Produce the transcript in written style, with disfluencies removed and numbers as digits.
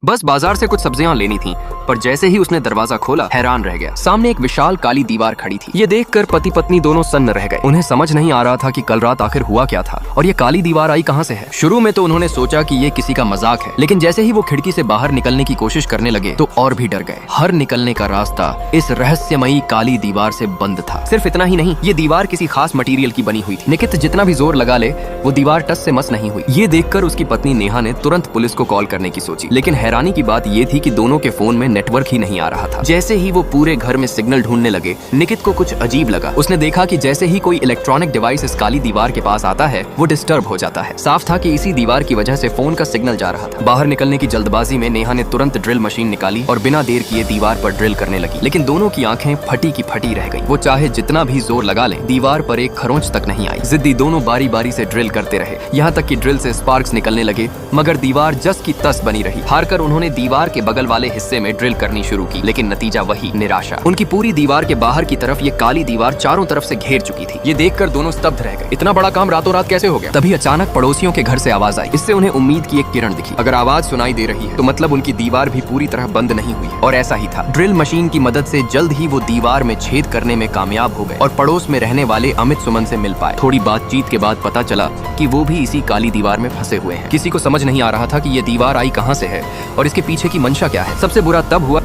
बस बाजार से कुछ सब्जियां लेनी थी, पर जैसे ही उसने दरवाजा खोला हैरान रह गया। सामने एक विशाल काली दीवार खड़ी थी। ये देखकर पति पत्नी दोनों सन्न रह गए। उन्हें समझ नहीं आ रहा था कि कल रात आखिर हुआ क्या था और ये काली दीवार आई कहां से है। शुरू में तो उन्होंने सोचा कि ये किसी का मजाक है, लेकिन जैसे ही वो खिड़की से बाहर निकलने की कोशिश करने लगे तो और भी डर गए। हर निकलने का रास्ता इस रहस्यमयी काली दीवार से बंद था। सिर्फ इतना ही नहीं, ये दीवार किसी खास मटेरियल की बनी हुई थी। निकित जितना भी जोर लगा ले, वो दीवार टस से मस नहीं हुई। ये देखकर उसकी पत्नी नेहा ने तुरंत पुलिस को कॉल करने की सोची, लेकिन हैरानी की बात ये थी कि दोनों के फोन में नेटवर्क ही नहीं आ रहा था। जैसे ही वो पूरे घर में सिग्नल ढूंढने लगे, निकित को कुछ अजीब लगा। उसने देखा कि जैसे ही कोई इलेक्ट्रॉनिक डिवाइस इस काली दीवार के पास आता है, वो डिस्टर्ब हो जाता है। साफ था कि इसी दीवार की वजह से फोन का सिग्नल जा रहा था। बाहर निकलने की जल्दबाजी में नेहा ने तुरंत ड्रिल मशीन निकाली और बिना देर किए दीवार पर ड्रिल करने लगी, लेकिन दोनों की आंखें फटी की फटी रह गई। वो चाहे जितना भी जोर लगा ले, दीवार पर एक खरोंच तक नहीं आई। जिद्दी दोनों बारी बारी से ड्रिल करते रहे, यहाँ तक कि ड्रिल से स्पार्क्स निकलने लगे, मगर दीवार जस की तस बनी रही। हारकर उन्होंने दीवार के बगल वाले हिस्से में ड्रिल करनी शुरू की, लेकिन नतीजा वही, निराशा। उनकी पूरी दीवार के बाहर की तरफ ये काली दीवार चारों तरफ से घेर चुकी थी। ये देखकर दोनों स्तब्ध रह गए। इतना बड़ा काम रातों रात कैसे हो गया? तभी अचानक पड़ोसियों के घर से आवाज आई। इससे उन्हें उम्मीद की एक किरण दिखी। अगर आवाज सुनाई दे रही है तो मतलब उनकी दीवार भी पूरी तरह बंद नहीं हुई है। और ऐसा ही था। ड्रिल मशीन की मदद से जल्द ही वो दीवार में छेद करने में कामयाब हो गए और पड़ोस में रहने वाले अमित सुमन से मिल पाए। थोड़ी बातचीत के बाद पता चला कि वो भी इसी काली दीवार में फंसे हुए हैं। किसी को समझ नहीं आ रहा था कि ये दीवार आई कहां से है और इसके पीछे की मंशा क्या है। सबसे बुरा तब हुआ